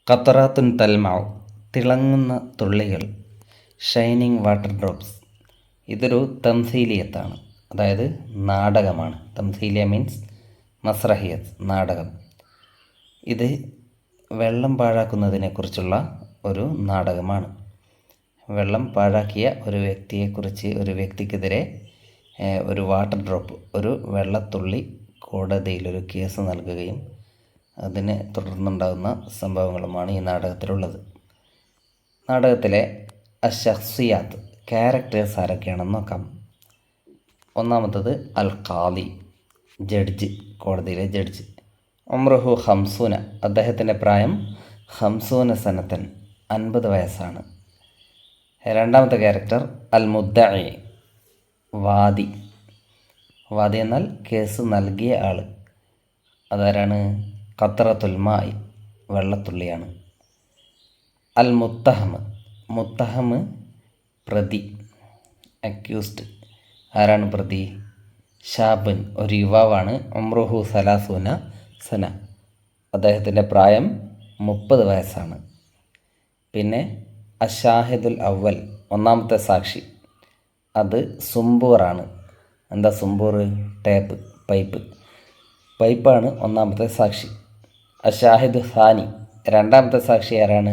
ഖത്തറാത്തുൻ തൽമാഉ, തിളങ്ങുന്ന തുള്ളികൾ. Shining water drops. ഇതൊരു തംസീലിയത്താണ്, അതായത് നാടകമാണ്. തംസീലിയ മീൻസ് മസ്രഹിയത്ത്, നാടകം. ഇത് വെള്ളം പാഴാക്കുന്നതിനെക്കുറിച്ചുള്ള ഒരു നാടകമാണ്. വെള്ളം പാഴാക്കിയ ഒരു വ്യക്തിയെക്കുറിച്ച്, ഒരു വ്യക്തിക്കെതിരെ ഒരു വാട്ടർ ഡ്രോപ്പ്, ഒരു വെള്ളത്തുള്ളി കോടതിയിലൊരു കേസ് നൽകുകയും അതിനെ തുടർന്നുണ്ടാകുന്ന സംഭവങ്ങളുമാണ് ഈ നാടകത്തിലുള്ളത്. നാടകത്തിലെ അശഖ്സിയാത്ത്, ക്യാരക്ടേഴ്സ് ആരൊക്കെയാണെന്ന് നോക്കാം. ഒന്നാമത്തത് അൽ ഖാദി, ജഡ്ജ്, കോടതിയിലെ ജഡ്ജ്. ഉംറുഹു ഹംസൂന, അദ്ദേഹത്തിൻ്റെ പ്രായം ഹംസൂന സനത്തൻ, 50 വയസ്സാണ്. രണ്ടാമത്തെ ക്യാരക്ടർ അൽ മുദ്ദഇ, വാദി. വാദി എന്നാൽ കേസ് നൽകിയ ആൾ. അതാരാണ്? ഖത്രത്തുൽ മായി, വെള്ളത്തുള്ളിയാണ്. അൽ മുത്തഹം, മുത്തഹം പ്രതി, അക്യൂസ്ഡ്. ആരാണ് പ്രതി? ഷാബുൻ, ഒരു യുവാവാണ്. ഉംറുഹു സലാസൂന സന, അദ്ദേഹത്തിൻ്റെ പ്രായം 30 വയസ്സാണ്. പിന്നെ അഷാഹിദുൽ അവൽ, ഒന്നാമത്തെ സാക്ഷി, അത് സുംബൂറാണ്. എന്താ സുംബൂർ? ടാപ്പ്, പൈപ്പാണ് ഒന്നാമത്തെ സാക്ഷി. അഷാഹിദ് ഹാനി, രണ്ടാമത്തെ സാക്ഷി ആരാണ്?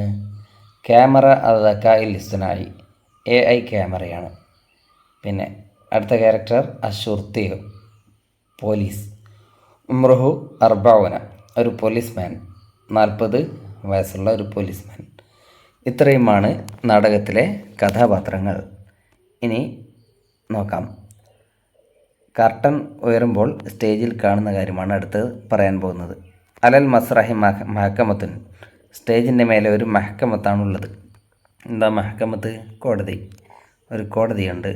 ക്യാമറ അദക്കാഇൽ ഇസ്തിനായി, AI ക്യാമറയാണ്. പിന്നെ അടുത്ത ക്യാരക്ടർ അഷുർത്തിയോ, പോലീസ്. ഉംറുഹു അർബഊന, ഒരു പോലീസ്മാൻ, 40 വയസ്സുള്ള ഒരു പോലീസ്മാൻ. ഇത്രയുമാണ് നാടകത്തിലെ കഥാപാത്രങ്ങൾ. ഇനി നോക്കാം. കർട്ടൻ ഉയരുമ്പോൾ സ്റ്റേജിൽ കാണുന്ന കാര്യമാണ് അടുത്ത് പറയാൻ പോകുന്നത്. അലൽ മസ്രഹി മഹക്കമത്തുൻ, സ്റ്റേജിൻ്റെ മേലെ ഒരു മഹക്കമത്താണുള്ളത്. എന്താ മഹക്കമത്ത്? കോടതി. ഒരു കോടതിയുണ്ട്.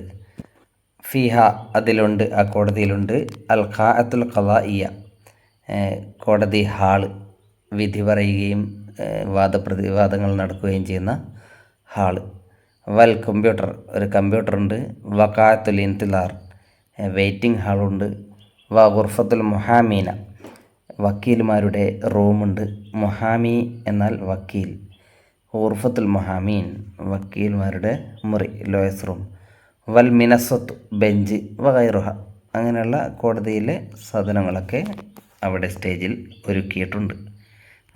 ഫിഹ, അതിലുണ്ട്, ആ കോടതിയിലുണ്ട്. അൽ ഖാഅത്തുൽ ഖളാഇയ, കോടതി ഹാള്, വിധി പറയുകയും വാദപ്രതിവാദങ്ങൾ നടക്കുകയും ചെയ്യുന്ന ഹാള്. വൽ കമ്പ്യൂട്ടർ, ഒരു കമ്പ്യൂട്ടറുണ്ട്. വഖാഅത്തുൽ ഇൻതിലാർ, വെയിറ്റിംഗ് ഹാളുണ്ട്. വ ഗുർഫത്തുൽ മുഹാമീന, വക്കീൽമാരുടെ റൂമുണ്ട്. മുഹാമി എന്നാൽ വക്കീൽ. ഗുർഫത്തുൽ മുഹാമീൻ, വക്കീൽമാരുടെ മുറി, ലോയസ് റൂം. വൽ മിനസ്വത്ത്, ബെഞ്ച്. വഗൈറുഹ, അങ്ങനെയുള്ള കോടതിയിലെ സാധനങ്ങളൊക്കെ അവിടെ സ്റ്റേജിൽ ഒരുക്കിയിട്ടുണ്ട്.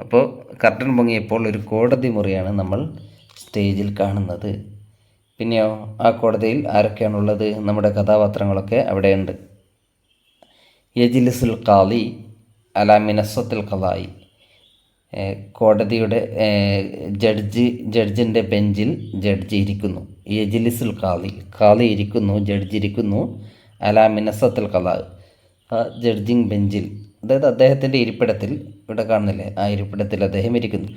അപ്പോൾ കർട്ടൻ പൊങ്ങിയപ്പോൾ ഒരു കോടതി മുറിയാണ് നമ്മൾ സ്റ്റേജിൽ കാണുന്നത്. പിന്നെയോ, ആ കോടതിയിൽ ആരൊക്കെയാണുള്ളത്? നമ്മുടെ കഥാപാത്രങ്ങളൊക്കെ അവിടെയുണ്ട്. യജ്ലിസുൽ ഖാദി അല മിനസ്വത്തുൽ ഖളായി, കോടതിയുടെ ജഡ്ജിൻ്റെ ബെഞ്ചിൽ ജഡ്ജി ഇരിക്കുന്നു. യജ്ലിസുൽ ഖാദി, ഖാദി ഇരിക്കുന്നു, ജഡ്ജി ഇരിക്കുന്നു. അല മിനസ്വത്തുൽ ഖളാ, ആ ജഡ്ജിങ് ബെഞ്ചിൽ, അതായത് അദ്ദേഹത്തിൻ്റെ ഇരിപ്പിടത്തിൽ, ഇവിടെ കാണുന്നില്ലേ, ആ ഇരിപ്പിടത്തിൽ അദ്ദേഹം ഇരിക്കുന്നു.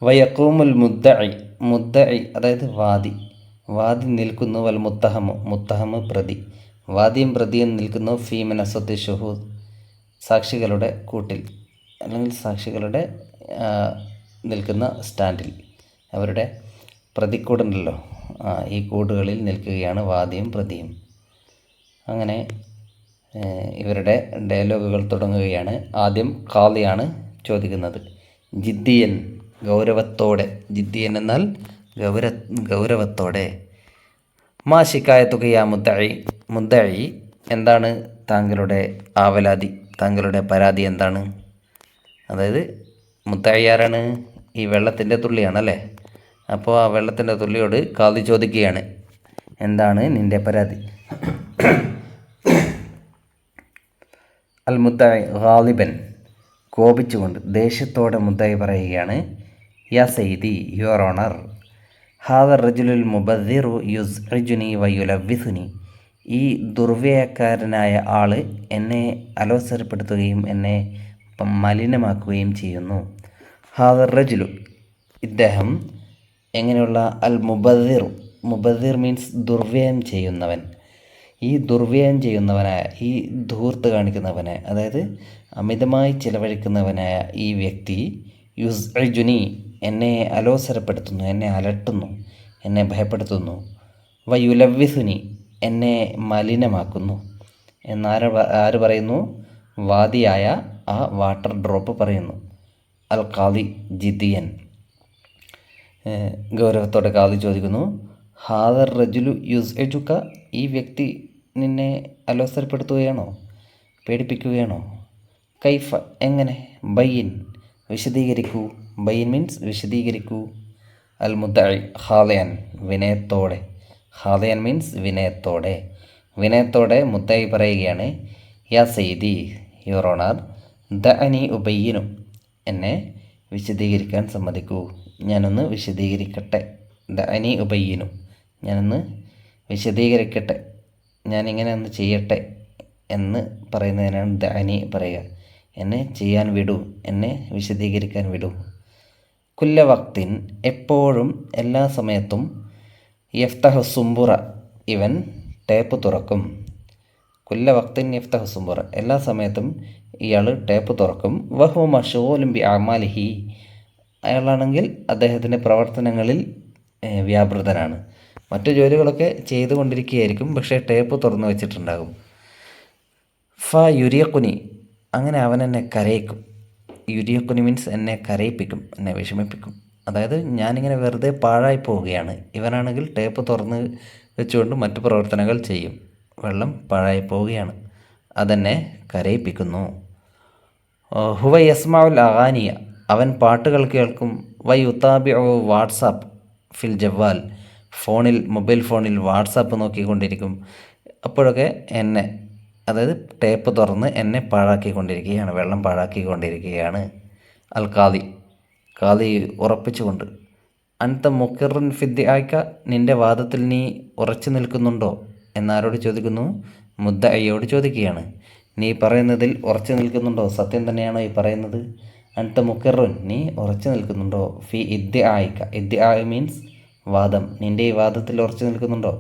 വയഖൂമുൽ മുദ്ദഇ, മുദ്ദഇ അതായത് വാദി, വാദി നിൽക്കുന്നു. വൽ മുത്തഹമു, മുത്തഹമ് പ്രതി, വാദിയും പ്രതിയും നിൽക്കുന്നു. ഫീ മിനസ്വത്തി ഷുഹൂദ്, സാക്ഷികളുടെ കൂട്ടിൽ, അല്ലെങ്കിൽ സാക്ഷികളുടെ നിൽക്കുന്ന സ്റ്റാൻഡിൽ, അവരുടെ പ്രതിക്കൂടുണ്ടല്ലോ, ഈ കൂടുകളിൽ നിൽക്കുകയാണ് വാദിയും പ്രതിയും. അങ്ങനെ ഇവരുടെ ഡയലോഗുകൾ തുടങ്ങുകയാണ്. ആദ്യം ഖാദിയാണ് ചോദിക്കുന്നത്. ജിദ്ദിയൻ, ഗൗരവത്തോടെ. ജിദ്ദിയൻ എന്നാൽ ഗൗരവത്തോടെ. മാ ശിക്കായത്തുകയാ മുദ്ദഇ, മുദ്ദഇ, എന്താണ് താങ്കളുടെ ആവലാതി, താങ്കളുടെ പരാതി എന്താണ്? അതായത് മുദ്ദഇ ആരാണ്? ഈ വെള്ളത്തിൻ്റെ തുള്ളിയാണല്ലേ. അപ്പോൾ ആ വെള്ളത്തിൻ്റെ തുള്ളിയോട് ഖാദി ചോദിക്കുകയാണ്, എന്താണ് നിൻ്റെ പരാതി? അൽ മുദ്ദഇ ഗാളിബൻ, കോപിച്ചുകൊണ്ട്, ദേഷ്യത്തോടെ മുദ്ദഇ പറയുകയാണ്, യാ സയ്യിദി, യുവർ ഓണർ, ഹാദർ റജുലുൽ മുബദ്ദിറു യുസ്ഇജുനി വയുലവ്വിസുനി, ഈ ദുർവ്യയക്കാരനായ ആൾ എന്നെ അലോസരപ്പെടുത്തുകയും എന്നെ മലിനമാക്കുകയും ചെയ്യുന്നു. ഹാദർ റജുലു, ഇദ്ദേഹം, എങ്ങനെയുള്ള? അൽ മുബദ്ദിറു, മുബദ്ദിർ മീൻസ് ദുർവ്യയം ചെയ്യുന്നവൻ. ഈ ദുർവ്യയം ചെയ്യുന്നവനായ, ഈ ധൂർത്ത് കാണിക്കുന്നവനായ, അതായത് അമിതമായി ചിലവഴിക്കുന്നവനായ ഈ വ്യക്തി, യുസ്ഇജുനി, എന്നെ അലോസരപ്പെടുത്തുന്നു, എന്നെ അലട്ടുന്നു, എന്നെ ഭയപ്പെടുത്തുന്നു. വയുലവ്വിസുനി, എന്നെ മലിനമാക്കുന്നു ആര് പറയുന്നു? വാദിയായ ആ വാട്ടർ ഡ്രോപ്പ് പറയുന്നു. അൽ ഖാദി ജിദ്ദിയൻ. ഗൗരവത്തോടെ ഖാദി ചോദിക്കുന്നു, ഹാദർ റജുലു യുസ്ഇജുക, ഈ വ്യക്തി നിന്നെ അലോസരപ്പെടുത്തുകയാണോ, പേടിപ്പിക്കുകയാണോ? കൈഫ, എങ്ങനെ? ബയ്യിൻ, വിശദീകരിക്കൂ. ബയ്യിൻ മീൻസ് വിശദീകരിക്കൂ. അൽ മുദ്ദഇ ഖാദിയൻ, വിനയത്തോടെ. ഖാദിയൻ മീൻസ് വിനയത്തോടെ. വിനയത്തോടെ മുദ്ദഇ പറയുകയാണ്, യാ സയ്യിദി, യുവർ ഓണർ, ദഅനി ഉബയ്യിനു, എന്നെ വിശദീകരിക്കാൻ സമ്മതിക്കൂ, ഞാനൊന്ന് വിശദീകരിക്കട്ടെ. ദഅനി ഉബയ്യിനു, ഞാനൊന്ന് വിശദീകരിക്കട്ടെ, ഞാനിങ്ങനെ ഒന്ന് ചെയ്യട്ടെ എന്ന് പറയുന്നതിനാണ് ദഅനി പറയുക. എന്നെ ചെയ്യാൻ വിടൂ, എന്നെ വിശദീകരിക്കാൻ വിടൂ. കുല്ല വക്തിൻ, എപ്പോഴും എല്ലാ സമയത്തും. യഫ്തഹു സുംബുറ, ഇവൻ ടേപ്പ് തുറക്കും. കുല്ല വക്തിൻ യഫ്തഹു സുംബുറ, എല്ലാ സമയത്തും ഇയാൾ ടേപ്പ് തുറക്കും. വഹു മഷ്ഗൂലുൻ ബി അമാലിഹി, അയാളാണെങ്കിൽ അദ്ദേഹത്തിൻ്റെ പ്രവർത്തനങ്ങളിൽ വ്യാപൃതനാണ്. മറ്റു ജോലികളൊക്കെ ചെയ്തുകൊണ്ടിരിക്കുകയായിരിക്കും, പക്ഷേ ടേപ്പ് തുറന്നു വെച്ചിട്ടുണ്ടാകും. ഫ യുരിയക്കുനി, അങ്ങനെ അവൻ എന്നെ കരയിക്കും. യുരിയക്കുനി മീൻസ് എന്നെ കരയിപ്പിക്കും, എന്നെ വിഷമിപ്പിക്കും. അതായത് ഞാനിങ്ങനെ വെറുതെ പാഴായി പോവുകയാണ്. ഇവനാണെങ്കിൽ ടേപ്പ് തുറന്ന് വെച്ചുകൊണ്ട് മറ്റു പ്രവർത്തനങ്ങൾ ചെയ്യും. വെള്ളം പാഴായി പോവുകയാണ്, അതെന്നെ കരയിപ്പിക്കുന്നു. ഹുവ യസ്മഉൽ അഗാനിയ, അവൻ പാട്ടുകൾ കേൾക്കും. വൈ യുതാബിഉ വാട്സാപ്പ് ഫിൽ ജവാൽ, ഫോണിൽ, മൊബൈൽ ഫോണിൽ വാട്സാപ്പ് നോക്കിക്കൊണ്ടിരിക്കും. അപ്പോഴൊക്കെ എന്നെ, അതായത് ടേപ്പ് തുറന്ന് എന്നെ പാഴാക്കിക്കൊണ്ടിരിക്കുകയാണ്, വെള്ളം പാഴാക്കിക്കൊണ്ടിരിക്കുകയാണ്. അൽ ഖാദി, ഖാദി ഉറപ്പിച്ചുകൊണ്ട്. അൻത മുഖിറുൻ ഫിദ്ദിആക, നിൻ്റെ വാദത്തിൽ നീ ഉറച്ചു നിൽക്കുന്നുണ്ടോ എന്നാരോട് ചോദിക്കുന്നു? മുദ്ദഇയോട് ചോദിക്കുകയാണ്. നീ പറയുന്നതിൽ ഉറച്ചു നിൽക്കുന്നുണ്ടോ, സത്യം തന്നെയാണോ ഈ പറയുന്നത്? അൻത മുഖിറുൻ, നീ ഉറച്ചു നിൽക്കുന്നുണ്ടോ? ഫി ഇദ്ദിആക, ഇദ്ദിആ മീൻസ് വാദം, നിൻ്റെ ഈ വാദത്തിൽ ഉറച്ചു നിൽക്കുന്നുണ്ടോ?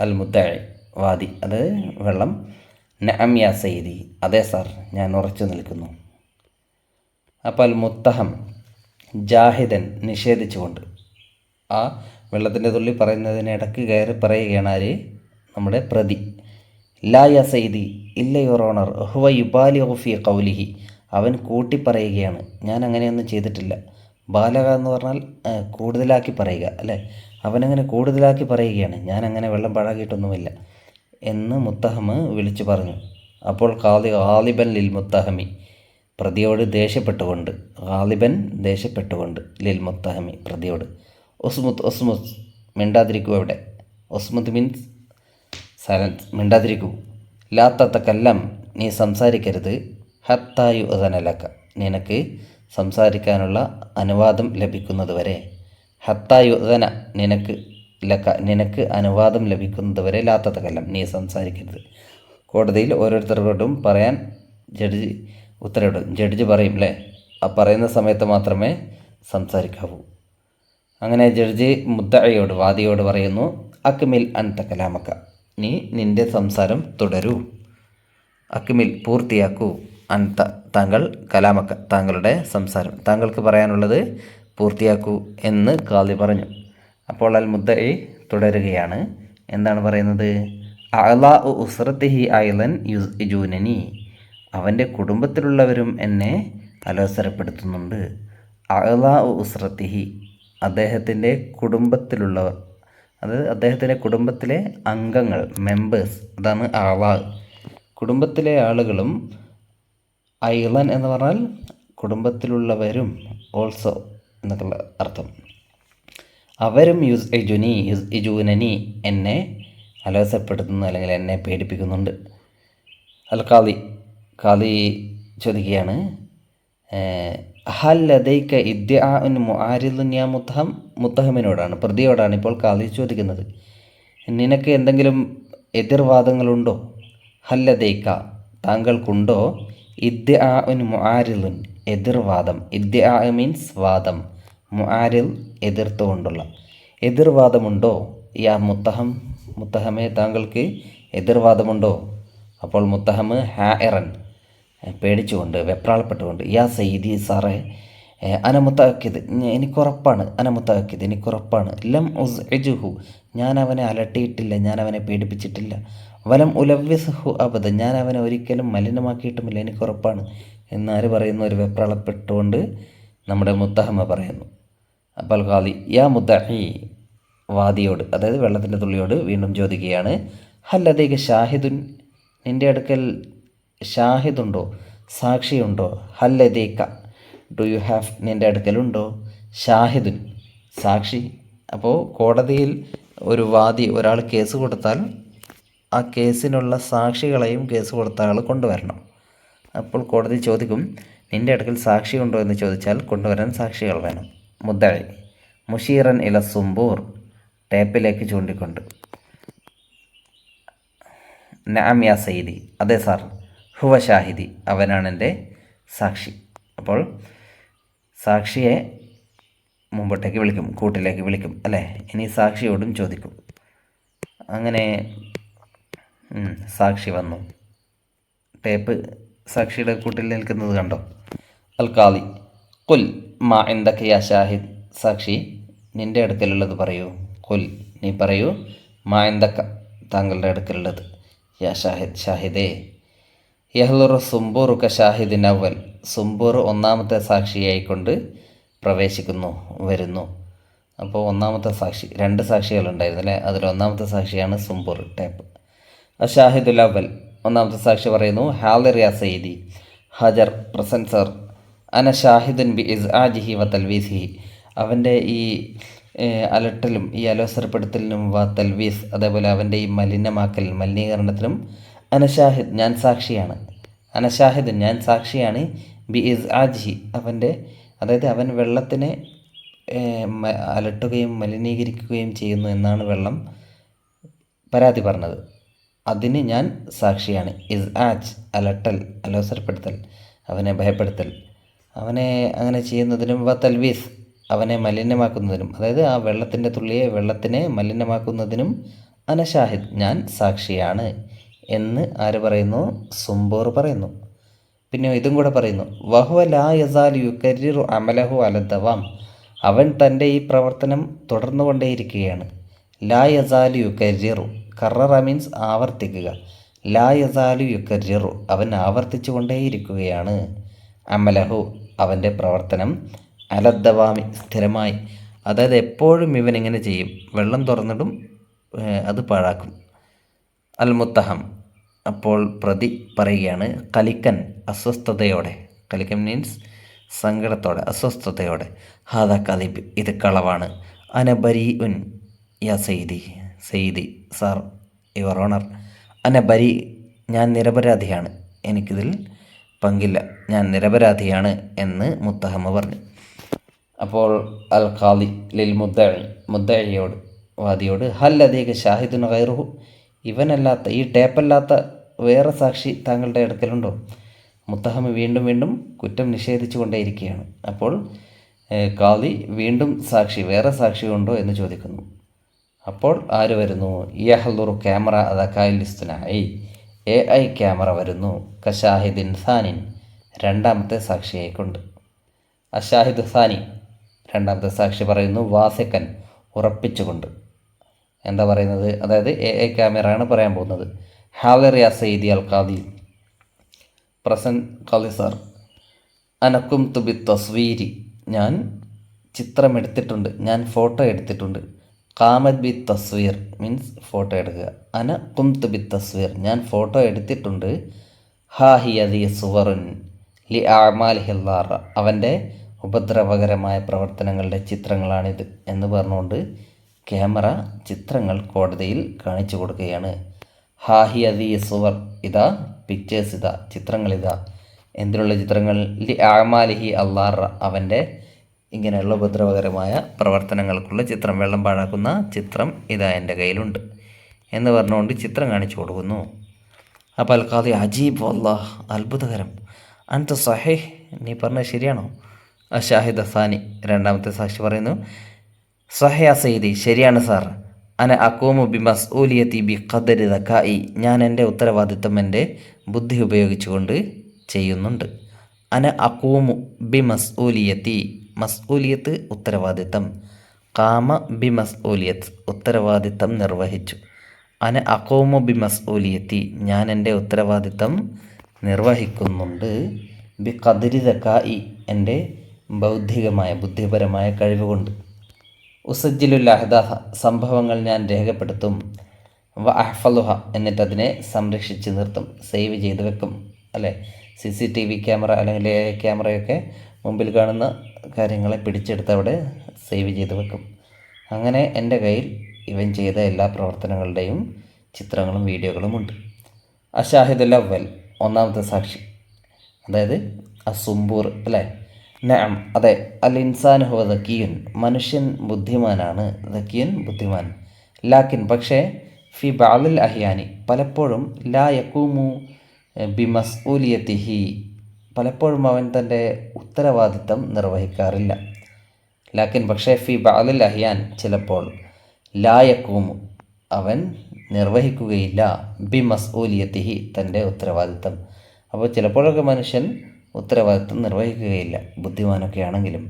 അൽ മുദ്ദഇ, വാദി, അതായത് വെള്ളം. നഅം യാ സയ്യിദി, അതെ സാർ, ഞാൻ ഉറച്ചു നിൽക്കുന്നു. അപ്പോൾ അൽ മുത്തഹം, ജാഹിദൻ, നിഷേധിച്ചുകൊണ്ട്. ആ വെള്ളത്തിൻ്റെ തുള്ളി പറയുന്നതിനിടയ്ക്ക് കയറി പറയുകയാണ് ആര്? നമ്മുടെ പ്രതി. ലാ യാ സയ്യിദി, ഇല്ല യുവർ ഓണർ. ഹുവ യുബാലിഗു ഫീ ഖൗലിഹി, അവൻ കൂട്ടി പറയുകയാണ്, ഞാൻ അങ്ങനെയൊന്നും ചെയ്തിട്ടില്ല. ബാലക എന്ന് പറഞ്ഞാൽ കൂടുതലാക്കി പറയുക അല്ലേ? അവനങ്ങനെ കൂടുതലാക്കി പറയുകയാണ്, ഞാൻ അങ്ങനെ വെള്ളം പാഴാക്കിയിട്ടൊന്നുമില്ല എന്ന് മുത്തഹമ് വിളിച്ചു പറഞ്ഞു. അപ്പോൾ ഖാദി ഗാലിബൻ ലിൽ മുത്തഹമി, പ്രതിയോട് ദേഷ്യപ്പെട്ടുകൊണ്ട്. ഗാലിബൻ, ദേഷ്യപ്പെട്ടുകൊണ്ട്. ലിൽ മുത്തഹമി, പ്രതിയോട്. ഉസ്മുത്ത്, ഉസ്മുത്ത്, മിണ്ടാതിരിക്കൂ അവിടെ. ഉസ്മുത്ത് മീൻസ് സൈലൻസ്, മിണ്ടാതിരിക്കൂ. ലാ തതകല്ലം, നീ സംസാരിക്കരുത്. ഹത്താ യുഅ്ദന ലക, നിനക്ക് സംസാരിക്കാനുള്ള അനുവാദം ലഭിക്കുന്നത് വരെ. ഹത്താ യുഅ്ദന, നിനക്ക്, ലക, നിനക്ക് അനുവാദം ലഭിക്കുന്നത് വരെ. ലാ തതകല്ലം, നീ സംസാരിക്കരുത്. കോടതിയിൽ ഓരോരുത്തർക്കോട്ടും പറയാൻ ജഡ്ജി ഉത്തരവിടും. ജഡ്ജി പറയും അല്ലേ, ആ പറയുന്ന സമയത്ത് മാത്രമേ സംസാരിക്കാവൂ. അങ്ങനെ ജഡ്ജി മുദ്ദഇയോട്, വാദിയോട് പറയുന്നു, അക്മിൽ അൻത കലാമക, നീ നിൻ്റെ സംസാരം തുടരൂ. അക്മിൽ, പൂർത്തിയാക്കൂ. അൻത, താങ്കൾ, കലാമക്ക, താങ്കളുടെ സംസാരം, താങ്കൾക്ക് പറയാനുള്ളത് പൂർത്തിയാക്കൂ എന്ന് ഖാദി പറഞ്ഞു. അപ്പോൾ അൽ മുദ്ദഇ തുടരുകയാണ്. എന്താണ് പറയുന്നത്? അഅ്ലാ ഉസ്റത്തിഹി അയ്ളൻ യുസ്ഇജൂനനി, അവൻ്റെ കുടുംബത്തിലുള്ളവരും എന്നെ അലോസരപ്പെടുത്തുന്നുണ്ട്. അഅ്ലാ ഉസ്റത്തിഹി, അദ്ദേഹത്തിൻ്റെ കുടുംബത്തിലുള്ളവർ, അത് അദ്ദേഹത്തിൻ്റെ കുടുംബത്തിലെ അംഗങ്ങൾ, മെമ്പേഴ്സ്, അതാണ് അഅ്ലാ. കുടുംബത്തിലെ ആളുകളും, ഐളൻ എന്ന് പറഞ്ഞാൽ കുടുംബത്തിലുള്ളവരും, ഓൾസോ എന്നൊക്കെയുള്ള അർത്ഥം. അവരും യുസ്ഇജൂനനി, എന്നെ അലോസരപ്പെടുത്തുന്നു, അല്ലെങ്കിൽ എന്നെ പേടിപ്പിക്കുന്നുണ്ട്. അൽ ഖാദി, ഖാദി ചോദിക്കുകയാണ്, ഹൽ ലദൈക ഇദ്ദിആഉൻ മുആരിദുൻ യാ മുത്തഹം, മുത്തഹമിനോടാണ്, പ്രതിയോടാണ് ഇപ്പോൾ ഖാദി ചോദിക്കുന്നത്. നിനക്ക് എന്തെങ്കിലും എതിർവാദങ്ങളുണ്ടോ? ഹൽ ലദൈക, താങ്കൾക്കുണ്ടോ? ഇദ്ദിആഉൻ മുആരിദുൻ, എതിർവാദം. ഇദ്ദിആ മീൻസ് വാദം, മുആരിദ് എതിർത്തുകൊണ്ടുള്ള. എതിർവാദമുണ്ടോ? യാ മുത്തഹം, മുത്തഹമേ, താങ്കൾക്ക് എതിർവാദമുണ്ടോ? അപ്പോൾ മുത്തഹം ഹാഇറൻ, പേടിച്ചുകൊണ്ട്, വെപ്രാളപ്പെട്ടുകൊണ്ട്. യാ സയ്യിദി, സാറേ, അനമുത്തഅക്കിദ്, എനിക്കുറപ്പാണ്. അനമുത്തഅക്കിദ്, എനിക്കുറപ്പാണ്. ലം ഉസ്ഇജുഹു, ഞാൻ അവനെ അലട്ടിയിട്ടില്ല, ഞാൻ അവനെ പേടിപ്പിച്ചിട്ടില്ല. വലം ഉലവ്വിസ്ഹു അബദ, ഞാൻ അവനെ ഒരിക്കലും മലിനമാക്കിയിട്ടുമില്ല, എനിക്കുറപ്പാണ്. എന്നാര് പറയുന്നു? ഒരു വെപ്രാളപ്പെട്ടുകൊണ്ട് നമ്മുടെ മുത്തഹമ്മ പറയുന്നു. അപ്പോൾ ഖാദി യാ മുദ്ദഈ, വാദിയോട് അതായത് വെള്ളത്തിൻ്റെ തുള്ളിയോട് വീണ്ടും ചോദിക്കുകയാണ്, ഹല്ലദൈക ഷാഹിദുൻ, നിൻ്റെ അടുക്കൽ ഷാഹിദുണ്ടോ, സാക്ഷിയുണ്ടോ? ഹല്ലദൈക, ഡു യു ഹാവ്, നിൻ്റെ അടുക്കലുണ്ടോ? ഷാഹിദുൻ, സാക്ഷി. അപ്പോൾ കോടതിയിൽ ഒരു വാദി, ഒരാൾ കേസ് കൊടുത്താൽ ആ കേസിനുള്ള സാക്ഷികളെയും കേസ് കൊടുത്ത ആൾ കൊണ്ടുവരണം. അപ്പോൾ കോടതി ചോദിക്കും, നിൻ്റെ അടുക്കൽ സാക്ഷിയുണ്ടോ എന്ന് ചോദിച്ചാൽ കൊണ്ടുവരാൻ സാക്ഷികൾ വേണം. മുദ്ദഈ മുഷീറൻ ഇല സുംബൂർ, ടേപ്പിലേക്ക് ചൂണ്ടിക്കൊണ്ട്. നഅം യാ സയ്യിദി, അതെ സാർ. ഹുവ ഷാഹിദി, അവനാണ് എൻ്റെ സാക്ഷി. അപ്പോൾ സാക്ഷിയെ മുമ്പോട്ടേക്ക് വിളിക്കും, കൂട്ടിലേക്ക് വിളിക്കും അല്ലേ. ഇനി സാക്ഷിയോടും ചോദിക്കും. അങ്ങനെ സാക്ഷി വന്നു. ടേപ്പ് സാക്ഷിയുടെ കൂട്ടിൽ നിൽക്കുന്നത് കണ്ടോ? അൽ ഖാദി കുൽ മാ ഇൻദക യാ ഷാഹിദ്, സാക്ഷി നിൻ്റെ അടുക്കലുള്ളത് പറയൂ. കുൽ, നീ പറയൂ. മാ ഇൻദക, താങ്കളുടെ അടുക്കലുള്ളത്. യാ ഷാഹിദ്, ഷാഹിദേ. യഹ്ലുറു സുംബൂറുക ഷാഹിദിൻ അവൽ, സുംബൂർ ഒന്നാമത്തെ സാക്ഷിയായിക്കൊണ്ട് പ്രവേശിക്കുന്നു, വരുന്നു. അപ്പോൾ ഒന്നാമത്തെ സാക്ഷി, 2 സാക്ഷികളുണ്ടായിരുന്നു അല്ലേ, അതിലൊന്നാമത്തെ സാക്ഷിയാണ് സുംബൂർ, ടേപ്പ്. അഷാഹിദുൽ അവൽ, ഒന്നാമത്തെ സാക്ഷി പറയുന്നു, ഹാളിർ യാ സയ്യിദി, ഹജർ, പ്രസൻറ്റ് സർ. അന ഷാഹിദുൻ ബി ഇസ്ആജിഹി വ തൽവീസിഹി, അവൻ്റെ ഈ അലട്ടലും ഈ അലോസരപ്പെടുത്തലിനും വ തൽവീസ്, അതേപോലെ അവൻ്റെ ഈ മലിനീകരണത്തിനും അനഷാഹിദ്, ഞാൻ സാക്ഷിയാണ്. അനഷാഹിദ്, ഞാൻ സാക്ഷിയാണ്. ബി ഇസ്ആജിഹി, അവൻ്റെ അതായത് അവൻ വെള്ളത്തിനെ അലട്ടുകയും മലിനീകരിക്കുകയും ചെയ്യുന്നു എന്നാണ് വെള്ളം പരാതി പറഞ്ഞത്. അതിന് ഞാൻ സാക്ഷിയാണ്. ഇസ്ആജ്, അലട്ടൽ, അലോസരപ്പെടുത്തൽ, അവനെ ഭയപ്പെടുത്തൽ, അവനെ അങ്ങനെ ചെയ്യുന്നതിനും വ തൽവീസ്, അവനെ മലിനമാക്കുന്നതിനും, അതായത് ആ വെള്ളത്തിൻ്റെ തുള്ളിയെ വെള്ളത്തിനെ മലിനമാക്കുന്നതിനും അനഷാഹിദ്, ഞാൻ സാക്ഷിയാണ് എന്ന് ആര് പറയുന്നു? സുംബൂർ പറയുന്നു. പിന്നെ ഇതും കൂടെ പറയുന്നു, വഹുവ ലാ യസാലു യുകർരിറു അമലഹു അലദ്ദവാം, അവൻ തൻ്റെ ഈ പ്രവർത്തനം തുടർന്നു കൊണ്ടേയിരിക്കുകയാണ്. ലാ യസാലു യുകർരിറു, കററ മീൻസ് ആവർത്തിക്കുക. ലാ യസാലു യുകർരിറു, അവൻ ആവർത്തിച്ചു കൊണ്ടേയിരിക്കുകയാണ്. അമലഹു, അവൻ്റെ പ്രവർത്തനം. അലദ്ദവാമി, സ്ഥിരമായി, അതായത് എപ്പോഴും ഇവനിങ്ങനെ ചെയ്യും, വെള്ളം തുറന്നിടും, അത് പാഴാക്കും. അൽ മുത്തഹം, അപ്പോൾ പ്രതി പറയുകയാണ്, കലിക്കൻ, അസ്വസ്ഥതയോടെ, കലിക്കൻ മീൻസ് സങ്കടത്തോടെ, അസ്വസ്ഥതയോടെ. ഹാദ കദിബ്, ഇത് കളവാണ്. അന ബരി ഉൻ യാ സയ്യിദി, സയ്യിദി സാർ, യുവർ ഓണർ. അന ബരി, ഞാൻ നിരപരാധിയാണ്, എനിക്കിതിൽ പങ്കില്ല, ഞാൻ നിരപരാധിയാണ് എന്ന് മുത്തഹമ്മ പറഞ്ഞു. അപ്പോൾ അൽ ഖാദി ലിൽ മുദ്ദഈ, മുദ്ദഈയോട്, വാദിയോട്, ഹൽ ലദീക ഷാഹിദുൻ ഗൈറുഹു, ഇവനല്ലാത്ത, ഈ ടേപ്പല്ലാത്ത വേറെ സാക്ഷി താങ്കളുടെ അടുക്കലുണ്ടോ? മുത്തഹമ്മ വീണ്ടും വീണ്ടും കുറ്റം നിഷേധിച്ചു കൊണ്ടേയിരിക്കുകയാണ്. അപ്പോൾ ഖാദി വീണ്ടും സാക്ഷി, വേറെ സാക്ഷി ഉണ്ടോ എന്ന് ചോദിക്കുന്നു. അപ്പോൾ ആര് വരുന്നു? യഹ്ലുറു ക്യാമറ അദക്കായിൽ ഇസ്തിനായി, AI ക്യാമറ വരുന്നു. കഷാഹിദിൻ സാനിൻ, രണ്ടാമത്തെ സാക്ഷിയായിക്കൊണ്ട്. അഷാഹിദ് സാനി, രണ്ടാമത്തെ സാക്ഷി പറയുന്നു, വാസിക്കൻ, ഉറപ്പിച്ചുകൊണ്ട്. എന്താ പറയുന്നത്? അതായത് AI ക്യാമറയാണ് പറയാൻ പോകുന്നത്. ഹാളിർ യാ സയ്യിദി അൽ ഖാദി, പ്രസൻറ്റ് ഖാദി സാർ. അനക്കും തുബി തസ്വീരി, ഞാൻ ചിത്രമെടുത്തിട്ടുണ്ട്, ഞാൻ ഫോട്ടോ എടുത്തിട്ടുണ്ട്. ഖാമത് ബി തസ്വീർ മീൻസ് ഫോട്ടോ എടുക്കുക. അന കുംതു ബി തസ്വീർ, ഞാൻ ഫോട്ടോ എടുത്തിട്ടുണ്ട്. ഹാ ഹിയദി സുവറുൻ ലി അഅമാലി ഹില്ലാറ, അവൻ്റെ ഉപദ്രവകരമായ പ്രവർത്തനങ്ങളുടെ ചിത്രങ്ങളാണിത് എന്ന് പറഞ്ഞുകൊണ്ട് ക്യാമറ ചിത്രങ്ങൾ കോടതിയിൽ കാണിച്ചു കൊടുക്കുകയാണ്. ഹാ ഹിയദി സുവർ, ഇതാ പിക്ചേഴ്സ്, ഇതാ ചിത്രങ്ങളിതാ. എന്തിനുള്ള ചിത്രങ്ങൾ? ലി അഅമാലിഹി അല്ലാറ, അവൻ്റെ ഇങ്ങനെയുള്ള ഉപദ്രവകരമായ പ്രവർത്തനങ്ങൾക്കുള്ള ചിത്രം, വെള്ളം പാഴാക്കുന്ന ചിത്രം ഇതാ എൻ്റെ കയ്യിലുണ്ട് എന്ന് പറഞ്ഞുകൊണ്ട് ചിത്രം കാണിച്ചു കൊടുക്കുന്നു. അപ്പോൾ അൽ ഖാദി അജീബ്, വല്ലാഹ്, അത്ഭുതകരം. അൻത സഹീഹ്, നീ പറഞ്ഞത് ശരിയാണോ? അഷാഹിദ് സാനി, രണ്ടാമത്തെ സാക്ഷി പറയുന്നു, സഹയ സയ്യിദി, ശരിയാണ് സാർ. അന അക്കൂമു ബി മസ്ഊലിയത്തി ബി ഖദരി ദക്കായി, ഞാൻ എൻ്റെ ഉത്തരവാദിത്വം എൻ്റെ ബുദ്ധി ഉപയോഗിച്ചുകൊണ്ട് ചെയ്യുന്നുണ്ട്. അന അക്കൂമു ബി മസ്ഊലിയത്തി, മസ്ഊലിയത്ത് ഉത്തരവാദിത്തം. കാമ ബി മസ്ഊലിയത്ത്, ഉത്തരവാദിത്തം നിർവഹിച്ചു. അന അക്കൂമു ബി മസ്ഊലിയത്തി, ഞാൻ എൻ്റെ ഉത്തരവാദിത്തം നിർവഹിക്കുന്നുണ്ട്. ബി ഖദ്രി ദക്കാഇ എൻ്റെ ബൗദ്ധികമായ ബുദ്ധിപരമായ കഴിവുകൊണ്ട്. ഉസജ്ജിലുൽ അഹ്ദാഥ സംഭവങ്ങൾ ഞാൻ രേഖപ്പെടുത്തും. വ അഹ്ഫലുഹ എന്നിട്ട് അതിനെ സംരക്ഷിച്ച് നിർത്തും, സേവ് ചെയ്ത് വെക്കും. അല്ലേ, CCTV ക്യാമറ അല്ലെങ്കിൽ AI ക്യാമറയൊക്കെ മുമ്പിൽ കാണുന്ന കാര്യങ്ങളെ പിടിച്ചെടുത്ത് അവിടെ സേവ് ചെയ്ത് വെക്കും. അങ്ങനെ എൻ്റെ കയ്യിൽ ഇവൻ ചെയ്ത എല്ലാ പ്രവർത്തനങ്ങളുടെയും ചിത്രങ്ങളും വീഡിയോകളും ഉണ്ട്. അഷാഹിദുൽ അവൽ ഒന്നാമത്തെ സാക്ഷി, അതായത് അസുംബൂർ അല്ലേ. നഅം അതെ, അൽ ഇൻസാൻ ഹുവ ദക്കിയുൻ മനുഷ്യൻ ബുദ്ധിമാനാണ്, ദക്കിയുൻ ബുദ്ധിമാൻ. ലാക്കിൻ പക്ഷേ ഫി ബഅദിൽ അഹ്യാനി പലപ്പോഴും ലാ യഖൂമു ബിമസ്ഊലിയത്തിഹി പലപ്പോഴും അവൻ തൻ്റെ ഉത്തരവാദിത്തം നിർവഹിക്കാറില്ല. ലാക്കിൻ പക്ഷേ ഫി ബഅദിൽ അഹ്യാൻ ചിലപ്പോൾ ലാ യഖൂമു അവൻ നിർവഹിക്കുകയില്ല ബിമസ്ഊലിയത്തിഹി തൻ്റെ ഉത്തരവാദിത്തം. അപ്പോൾ ചിലപ്പോഴൊക്കെ മനുഷ്യൻ ഉത്തരവാദിത്തം നിർവഹിക്കുകയില്ല, ബുദ്ധിമാനൊക്കെ ആണെങ്കിലും.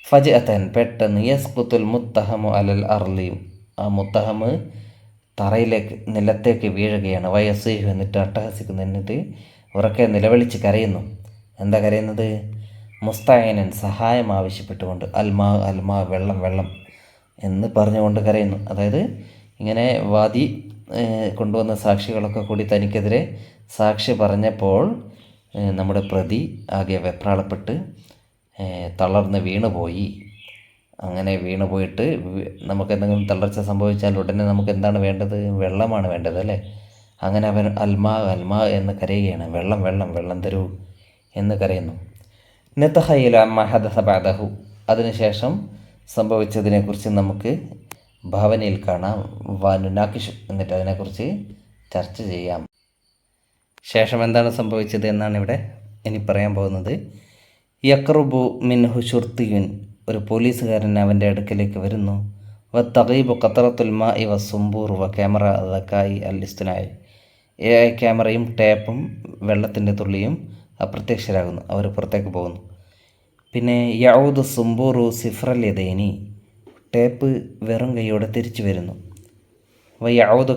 ഫജ്അതൻ പെട്ടെന്ന് യസ്ഖുത്തുൽ മുത്തഹമു അലൽ അർളി ആ മുത്തഹമ് തറയിലേക്ക് നിലത്തേക്ക് വീഴുകയാണ്. വയസ്സീഹു എന്നിട്ട് അട്ടഹസിക്കുന്നു, എന്നിട്ട് ഉറക്കെ നിലവിളിച്ച് കരയുന്നു. എന്താ കരയുന്നത്? മുസ്തഈനൻ സഹായം ആവശ്യപ്പെട്ടുകൊണ്ട്, അൽമാ അൽമാ വെള്ളം വെള്ളം എന്ന് പറഞ്ഞുകൊണ്ട് കരയുന്നു. അതായത് ഇങ്ങനെ വാദി കൊണ്ടുവന്ന സാക്ഷികളൊക്കെ കൂടി തനിക്കെതിരെ സാക്ഷി പറഞ്ഞപ്പോൾ നമ്മുടെ പ്രതി ആകെ വെപ്രാളപ്പെട്ട് തളർന്ന് വീണുപോയി. അങ്ങനെ വീണു പോയിട്ട് നമുക്കെന്തെങ്കിലും തളർച്ച സംഭവിച്ചാൽ ഉടനെ നമുക്ക് എന്താണ് വേണ്ടത്? വെള്ളമാണ് വേണ്ടത് അല്ലേ. അങ്ങനെ അവൻ അൽമാ അൽമാ എന്ന് കരയുകയാണ്, വെള്ളം വെള്ളം വെള്ളം തരൂ എന്ന് കരയുന്നു. നതഖയ്യല അമ്മ ഹദസ ബഅദഹു അതിനുശേഷം സംഭവിച്ചതിനെക്കുറിച്ച് നമുക്ക് ഭാവനയിൽ കാണാം. വനുനാക്കിഷു എന്നിട്ട് അതിനെക്കുറിച്ച് ചർച്ച ചെയ്യാം. ശേഷം എന്താണ് സംഭവിച്ചത് എന്നാണ് ഇവിടെ ഇനി പറയാൻ പോകുന്നത്. യഖ്റുബു മിൻഹു ശുർത്തിയുൻ ഒരു പോലീസുകാരൻ അവൻ്റെ അടുക്കലേക്ക് വരുന്നു. വ തഗീബു ഖത്രത്തുൽ മാഇ വ സുംബൂർ വ ക്യാമറ ദക്കായി അൽ ഇസ്തിനായി AI ക്യാമറയും ടേപ്പും വെള്ളത്തിൻ്റെ തുള്ളിയും അപ്രത്യക്ഷരാകുന്നു, അവർ പുറത്തേക്ക് പോകുന്നു. പിന്നെ യഊദു സുംബൂറു സിഫ്രൽ യദൈനി ടേപ്പ് വെറും കൈയോടെ തിരിച്ചു വരുന്നു. വ യഊദു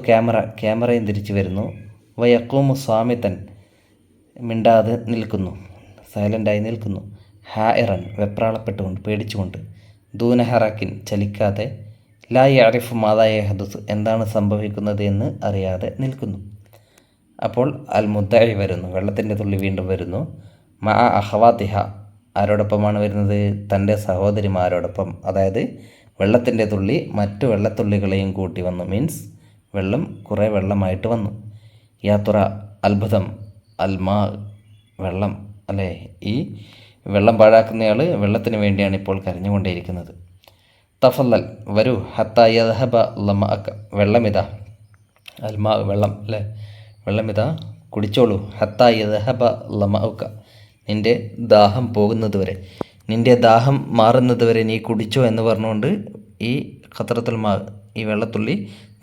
ക്യാമറയും തിരിച്ചു വരുന്നു. വ യഖൂമു സ്വാമിതൻ മിണ്ടാതെ നിൽക്കുന്നു, സൈലൻ്റായി നിൽക്കുന്നു. ഹാഇറൻ വെപ്രാളപ്പെട്ടുകൊണ്ട് പേടിച്ചുകൊണ്ട്. ദൂനഹറാക്കിൻ ചലിക്കാതെ. ലാ യഅരിഫു മാദാ യഹ്ദുസ് എന്താണ് സംഭവിക്കുന്നത് എന്ന് അറിയാതെ നിൽക്കുന്നു. അപ്പോൾ അൽ മുദ്ദഇ വരുന്നു, വെള്ളത്തിൻ്റെ തുള്ളി വീണ്ടും വരുന്നു. മഅ അഖവാതിഹ ആരോടൊപ്പമാണ് വരുന്നത്? തൻ്റെ സഹോദരിമാരോടൊപ്പം. അതായത് വെള്ളത്തിൻ്റെ തുള്ളി മറ്റു വെള്ളത്തുള്ളികളെയും കൂട്ടി വന്നു, മീൻസ് വെള്ളം കുറേ വെള്ളമായിട്ട് വന്നു. യാതുറ അത്ഭുതം, അൽമാ വെള്ളം അല്ലേ. ഈ വെള്ളം പാഴാക്കുന്നയാൾ വെള്ളത്തിന് വേണ്ടിയാണ് ഇപ്പോൾ കരഞ്ഞുകൊണ്ടേയിരിക്കുന്നത്. തഫല്ലൽ വരൂ, ഹത്ത യദ്ഹബ ലമഅക വെള്ളമിതാ, അൽമാ വെള്ളം അല്ലേ, വെള്ളമിതാ കുടിച്ചോളൂ. ഹത്ത യദ്ഹബ ലമഅക നിൻ്റെ ദാഹം പോകുന്നത് വരെ, നിൻ്റെ ദാഹം മാറുന്നത് വരെ നീ കുടിച്ചോ എന്ന് പറഞ്ഞുകൊണ്ട് ഈ ഖത്രത്തുൽ മാ ഈ വെള്ളത്തുള്ളി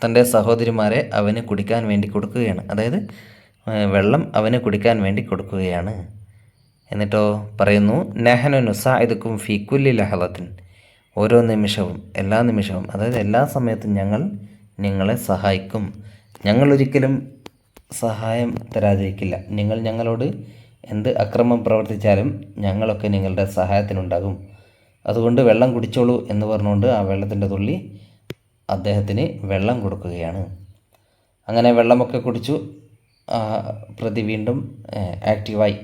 തൻ്റെ സഹോദരിമാരെ അവന് കുടിക്കാൻ വേണ്ടി കൊടുക്കുകയാണ്. അതായത് വെള്ളം അവന് കുടിക്കാൻ വേണ്ടി കൊടുക്കുകയാണ്. എന്നിട്ടോ പറയുന്നു, നഹനു നുസാഇദുക്കും ഫി കുല്ലി ലഹളത്തിൻ ഓരോ നിമിഷവും, എല്ലാ നിമിഷവും, അതായത് എല്ലാ സമയത്തും ഞങ്ങൾ നിങ്ങളെ സഹായിക്കും. ഞങ്ങൾ ഒരിക്കലും സഹായം തരാതിരിക്കില്ല. നിങ്ങൾ ഞങ്ങളോട് എന്ത് അക്രമം പ്രവർത്തിച്ചാലും ഞങ്ങളൊക്കെ നിങ്ങളുടെ സഹായത്തിനുണ്ടാകും. അതുകൊണ്ട് വെള്ളം കുടിച്ചോളൂ എന്ന് പറഞ്ഞുകൊണ്ട് ആ വെള്ളത്തിൻ്റെ തുള്ളി അദ്ദേഹത്തിന് വെള്ളം കൊടുക്കുകയാണ്. അങ്ങനെ വെള്ളമൊക്കെ കുടിച്ചു പ്രതി വീണ്ടും ആക്റ്റീവായി.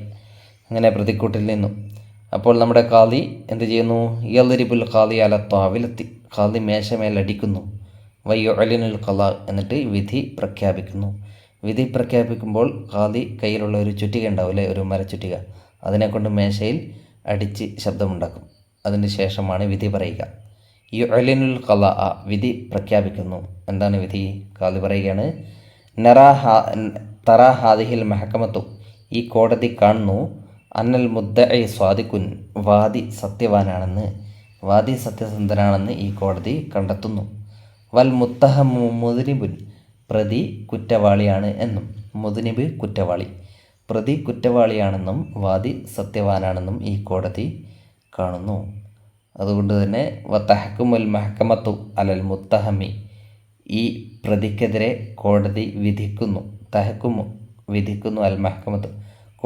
അങ്ങനെ പ്രതിക്കൂട്ടിൽ നിന്നു. അപ്പോൾ നമ്മുടെ ഖാദി എന്ത് ചെയ്യുന്നു? യദ്രിബുൽ ഖാദി അല താവിലത്തി ഖാദി മേശമേലടിക്കുന്നു. വയുഅലിനുൽ ഖളാ എന്നിട്ട് വിധി പ്രഖ്യാപിക്കുന്നു. വിധി പ്രഖ്യാപിക്കുമ്പോൾ ഖാദി കയ്യിലുള്ള ഒരു ചുറ്റിക ഉണ്ടാവില്ലേ, ഒരു മരച്ചുറ്റിക, അതിനെക്കൊണ്ട് മേശയിൽ അടിച്ച് ശബ്ദമുണ്ടാക്കും. അതിന് ശേഷമാണ് വിധി പറയുക. യുഅലിനുൽ ഖളാ വിധി പ്രഖ്യാപിക്കുന്നു. എന്താണ് വിധി? ഖാദി പറയുകയാണ്, തറാ ഹാദിഹിൽ മെഹക്കമത്തു ഈ കോടതി കാണുന്നു, അന്നൽ മുദ്ദഇ സ്വാദിഖുൻ വാദി സത്യവാനാണെന്ന്, വാദി സത്യസന്ധനാണെന്ന് ഈ കോടതി കണ്ടെത്തുന്നു. വൽ മുത്തഹമു മുദ്നിബുൻ പ്രതി കുറ്റവാളിയാണ് എന്നും, മുദ്നിബ് കുറ്റവാളി, പ്രതി കുറ്റവാളിയാണെന്നും വാദി സത്യവാനാണെന്നും ഈ കോടതി കാണുന്നു. അതുകൊണ്ട് തന്നെ വതഹക്കുമുൽ മഹക്കമത്തു അലൽ മുത്തഹമി ഈ പ്രതിക്കെതിരെ കോടതി വിധിക്കുന്നു. തഹക്കുമു വിധിക്കുന്നു, അൽ മഹക്കമത്ത്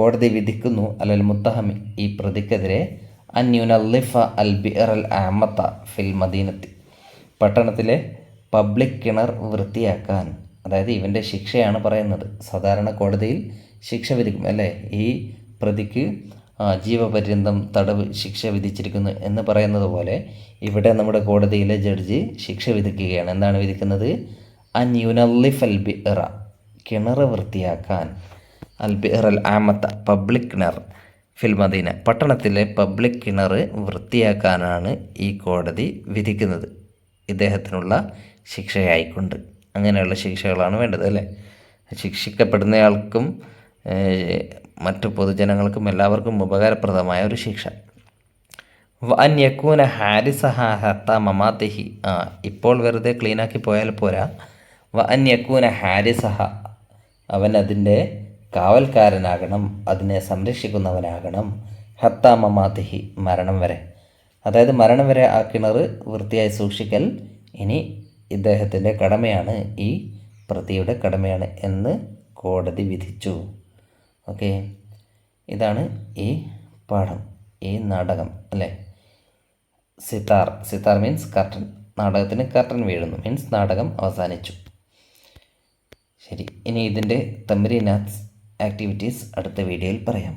കോടതി വിധിക്കുന്നു അലൽ മുത്തഹമി ഈ പ്രതിക്കെതിരെ അന്യുനല്ലിഫ അൽ ബിഅർ അൽ ആമത്ത ഫിൽ മദീനത്തി പട്ടണത്തിലെ പബ്ലിക് കിണർ വൃത്തിയാക്കാൻ. അതായത് ഇവൻ്റെ ശിക്ഷയാണ് പറയുന്നത്. സാധാരണ കോടതിയിൽ ശിക്ഷ വിധിക്കും അല്ലേ, ഈ പ്രതിക്ക് ജീവപര്യന്തം തടവ് ശിക്ഷ വിധിച്ചിരിക്കുന്നു എന്ന് പറയുന്നത് പോലെ ഇവിടെ നമ്മുടെ കോടതിയിലെ ജഡ്ജി ശിക്ഷ വിധിക്കുകയാണ്. എന്താണ് വിധിക്കുന്നത്? അൻയുനല്ലിഫ് അൽ ബിഅറ കിണർ വൃത്തിയാക്കാൻ, അൽ ബിഅർ അൽ ആമത്ത പബ്ലിക് കിണർ ഫിൽ മദീന പട്ടണത്തിലെ പബ്ലിക് കിണർ വൃത്തിയാക്കാനാണ് ഈ കോടതി വിധിക്കുന്നത് ഇദ്ദേഹത്തിനുള്ള ശിക്ഷയായിക്കൊണ്ട്. അങ്ങനെയുള്ള ശിക്ഷകളാണ് വേണ്ടത് അല്ലേ. ശിക്ഷിക്കപ്പെടുന്നയാൾക്കും മറ്റു പൊതുജനങ്ങൾക്കും എല്ലാവർക്കും ഉപകാരപ്രദമായ ഒരു ശിക്ഷ. വൻ യക്കൂന ഹാരിസഹ ഹത്ത മമാത്തിഹി ഇപ്പോൾ വെറുതെ ക്ലീനാക്കി പോയാൽ പോരാ. വൻ യക്കൂന ഹാരിസഹ അവൻ അതിൻ്റെ കാവൽക്കാരനാകണം, അതിനെ സംരക്ഷിക്കുന്നവനാകണം. ഹത്ത മമാത്തിഹി മരണം വരെ. അതായത് മരണം വരെ ആ കിണർ വൃത്തിയായി സൂക്ഷിക്കൽ ഇനി ഇദ്ദേഹത്തിൻ്റെ കടമയാണ്, ഈ പ്രതിയുടെ കടമയാണ് എന്ന് കോടതി വിധിച്ചു. ഓക്കെ, ഇതാണ് ഈ പാഠം, ഈ നാടകം അല്ലേ. Sitar means curtain. നാടകത്തിന് കർട്ടൻ വീഴുന്നു മീൻസ് നാടകം അവസാനിച്ചു. ശരി, ഇനി ഇതിൻ്റെ തംരീനാത്ത് ആക്ടിവിറ്റീസ് അടുത്ത വീഡിയോയിൽ പറയാം.